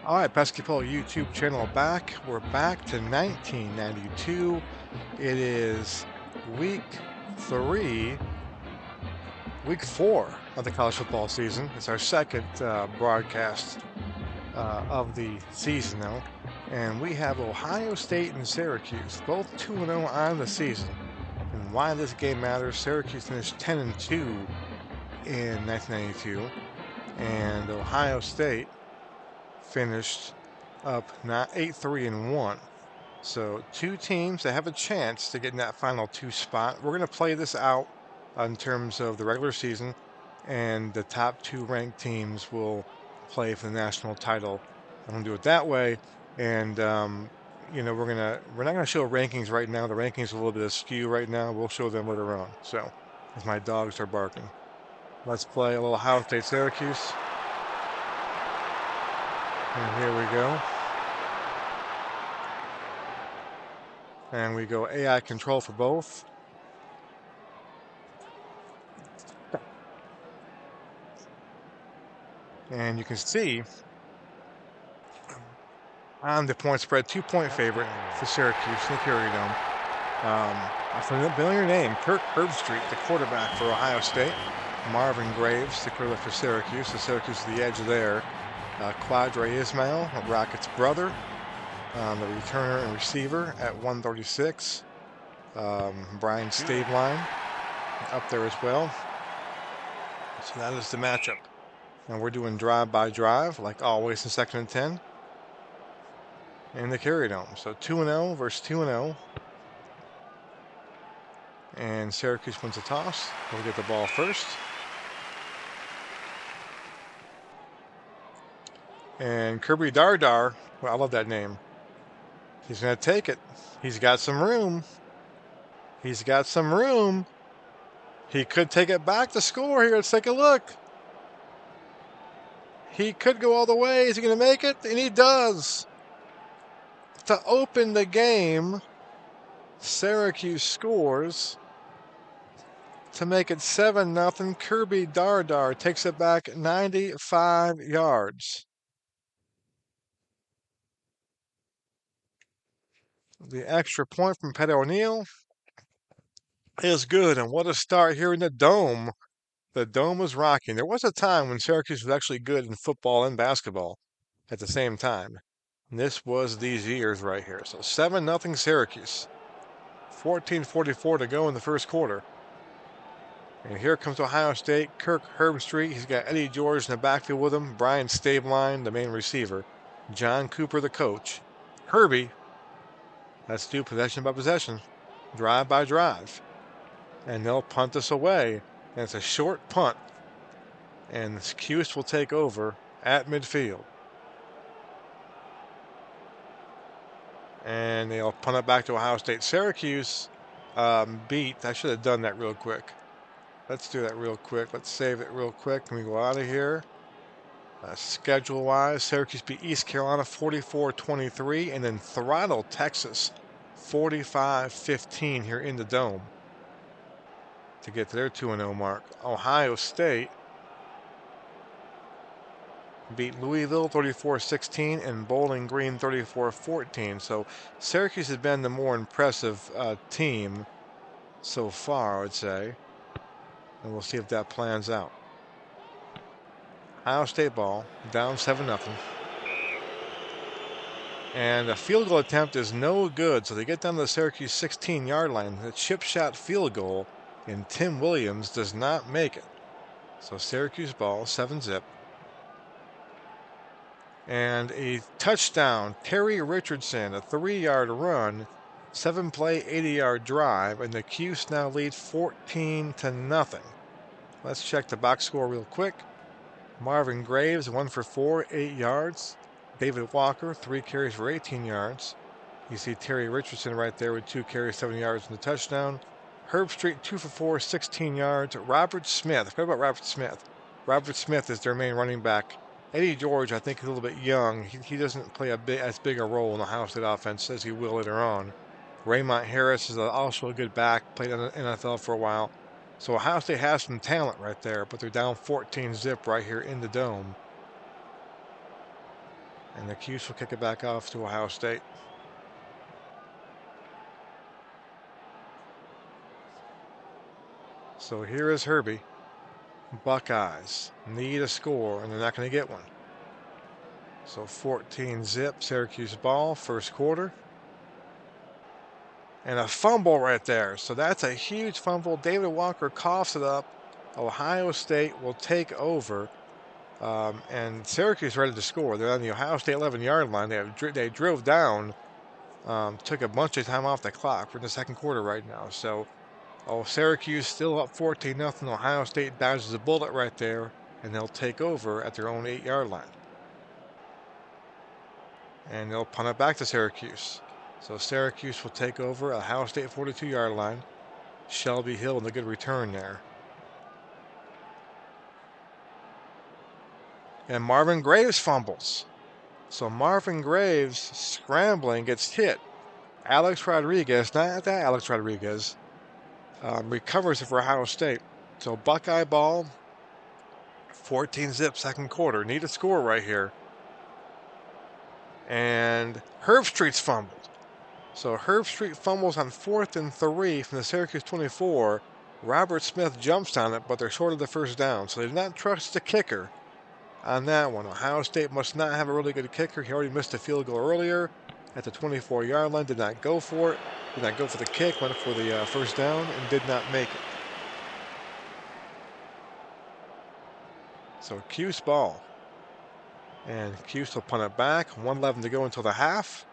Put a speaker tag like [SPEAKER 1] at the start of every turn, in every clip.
[SPEAKER 1] All right, basketball YouTube channel back. We're back to 1992. It is week three, week four of the college football season. It's our second broadcast of the season now. And we have Ohio State and Syracuse, both 2-0 on the season. And why this game matters, Syracuse finished 10-2 in 1992, and Ohio State finished up 8-3-1. So two teams that have a chance to get in that final two spot. We're going to play this out in terms of the regular season, and the top two ranked teams will play for the national title. I'm going to do it that way, and we're not going to show rankings right now. The rankings are a little bit askew right now. We'll show them later on. So, as my dogs are barking, let's play a little Ohio State Syracuse. And here we go. And we go AI control for both. And you can see on the point spread, 2-point favorite for Syracuse in the Carrier Dome. A familiar name, Kirk Herbstreit, the quarterback for Ohio State. Marvin Graves, the quarterback for Syracuse. So Syracuse is the edge there. Quadre Ismail, Rocket's brother, the returner and receiver at 136. Brian Stabline up there as well. So that is the matchup. And we're doing drive by drive, like always in 2nd and 10. In the Carrier Dome. So 2-0 versus 2-0. And Syracuse wins the toss. We'll get the ball first. And Kirby Dardar, well, I love that name. He's going to take it. He's got some room. He's got some room. He could take it back to score here. Let's take a look. He could go all the way. Is he going to make it? And he does. To open the game, Syracuse scores to make it 7-0. Kirby Dardar takes it back 95 yards. The extra point from Petty O'Neill is good, and what a start here in the Dome. The Dome was rocking. There was a time when Syracuse was actually good in football and basketball at the same time. And this was these years right here. So 7-0 Syracuse. 14:44 to go in the first quarter. And here comes Ohio State. Kirk Herbstreit. He's got Eddie George in the backfield with him. Brian Stabline, the main receiver. John Cooper, the coach. Herbie. Let's do possession by possession. Drive by drive. And they'll punt us away. And it's a short punt. And Cuse will take over at midfield. And they'll punt it back to Ohio State. Syracuse beat. I should have done that real quick. Let's do that real quick. Let's save it real quick. Can we go out of here? Schedule-wise, Syracuse beat East Carolina 44-23 and then throttled Texas 45-15 here in the Dome to get to their 2-0 mark. Ohio State beat Louisville 34-16 and Bowling Green 34-14. So Syracuse has been the more impressive team so far, I would say. And we'll see if that plans out. Ohio State ball, down 7-0. And a field goal attempt is no good, so they get down to the Syracuse 16-yard line. The chip shot field goal, and Tim Williams does not make it. So Syracuse ball, 7-zip. And a touchdown, Terry Richardson, a 3-yard run, 7-play, 80-yard drive, and the Cuse now lead 14-0. Let's check the box score real quick. Marvin Graves, 1 for 4, 8 yards. David Walker, 3 carries for 18 yards. You see Terry Richardson right there with 2 carries, 7 yards and a touchdown. Herbstreit, 2 for 4, 16 yards. Robert Smith, what about Robert Smith? Robert Smith is their main running back. Eddie George, I think, is a little bit young. He doesn't play as big a role in the Ohio State offense as he will later on. Raymont Harris is also a good back, played in the NFL for a while. So Ohio State has some talent right there, but they're down 14-zip right here in the Dome. And the Cuse will kick it back off to Ohio State. So here is Herbie. Buckeyes need a score, and they're not going to get one. So 14-zip, Syracuse ball, first quarter. And a fumble right there. So that's a huge fumble. David Walker coughs it up. Ohio State will take over. And Syracuse ready to score. They're on the Ohio State 11-yard line. They drove down, took a bunch of time off the clock. We're in the second quarter right now. So Syracuse still up 14-0. Ohio State dodges a bullet right there, and they'll take over at their own 8-yard line. And they'll punt it back to Syracuse. So Syracuse will take over Ohio State 42-yard line. Shelby Hill with a good return there. And Marvin Graves fumbles. So Marvin Graves scrambling gets hit. Alex Rodriguez, not that Alex Rodriguez, recovers it for Ohio State. So Buckeye ball, 14-zip second quarter. Need a score right here. And Herbstreit's fumbled. So Herbstreit fumbles on 4th and 3 from the Syracuse 24. Robert Smith jumps on it, but they're short of the first down. So they did not trust the kicker on that one. Ohio State must not have a really good kicker. He already missed a field goal earlier at the 24-yard line. Did not go for it. Did not go for the kick. Went for the first down and did not make it. So Cuse ball. And Cuse will punt it back. 1:11 to go until the half.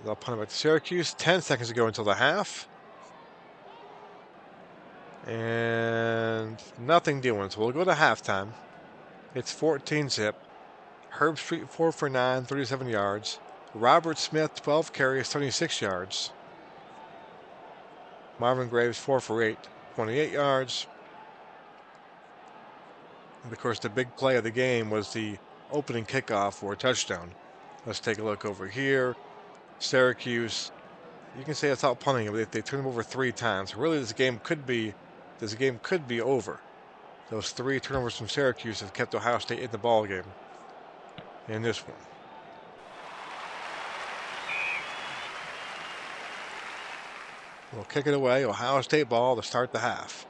[SPEAKER 1] They'll punt it back to Syracuse. 10 seconds to go until the half. And nothing doing. So we'll go to halftime. It's 14-zip. Herbstreit 4 for 9, 37 yards. Robert Smith 12 carries, 26 yards. Marvin Graves 4 for 8, 28 yards. And of course, the big play of the game was the opening kickoff for a touchdown. Let's take a look over here. Syracuse, you can say it's out punting, but they turned them over 3 times. Really, this game could be over. Those 3 turnovers from Syracuse have kept Ohio State in the ball game in this one. We'll kick it away. Ohio State ball to start the half.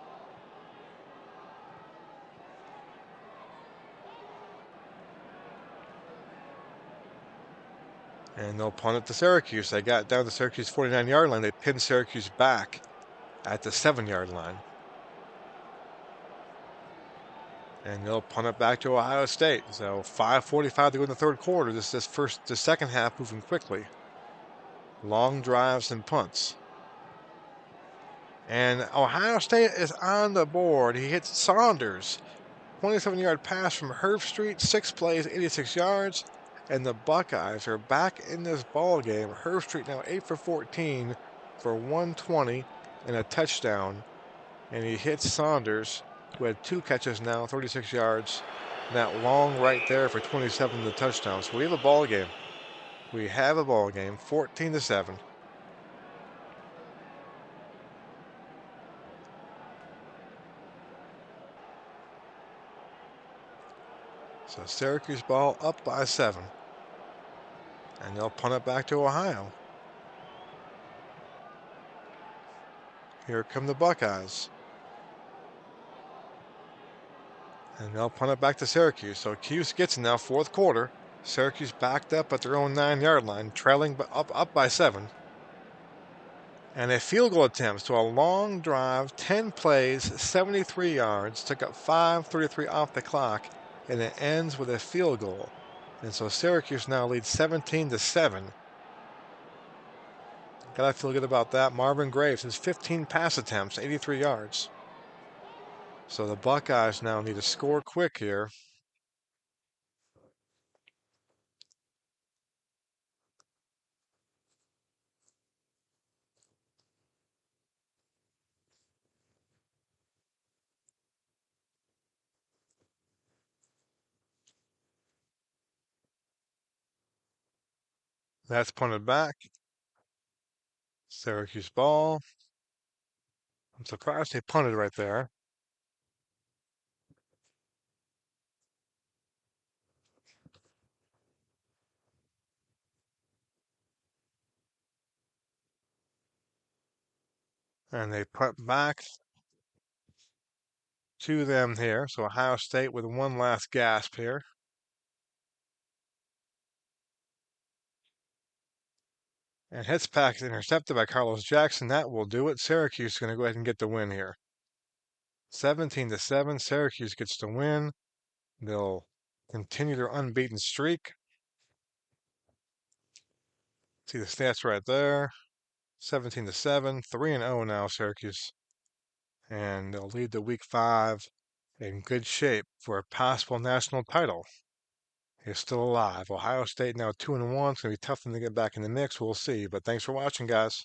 [SPEAKER 1] And they'll punt it to Syracuse. They got down to Syracuse 49-yard line. They pinned Syracuse back at the 7-yard line. And they'll punt it back to Ohio State. So 5:45 to go in the third quarter. The second half moving quickly. Long drives and punts. And Ohio State is on the board. He hits Saunders. 27-yard pass from Herbstreit. 6 plays, 86 yards. And the Buckeyes are back in this ball game. Herbstreit now 8 for 14 for 120 and a touchdown. And he hits Saunders, who had 2 catches now, 36 yards. And that long right there for 27, the touchdown. So we have a ball game. We have a ball game, 14-7. So Syracuse ball up by 7. And they'll punt it back to Ohio. Here come the Buckeyes. And they'll punt it back to Syracuse. So Cuse gets it now, fourth quarter. Syracuse backed up at their own 9-yard line, trailing up by 7. And a field goal attempt. So a long drive, 10 plays, 73 yards, took up 5:33 off the clock, and it ends with a field goal. And so Syracuse now leads 17-7. Gotta feel good about that. Marvin Graves has 15 pass attempts, 83 yards. So the Buckeyes now need to score quick here. That's punted back. Syracuse ball. I'm surprised they punted right there. And they put back to them here. So Ohio State with one last gasp here. And hits pack intercepted by Carlos Jackson. That will do it. Syracuse is going to go ahead and get the win here. 17-7. Syracuse gets the win. They'll continue their unbeaten streak. See the stats right there. 17-7. 3-0 now, Syracuse. And they'll lead the week 5 in good shape for a possible national title. Is still alive. Ohio State now 2-1. It's going to be tough for them to get back in the mix. We'll see. But thanks for watching, guys.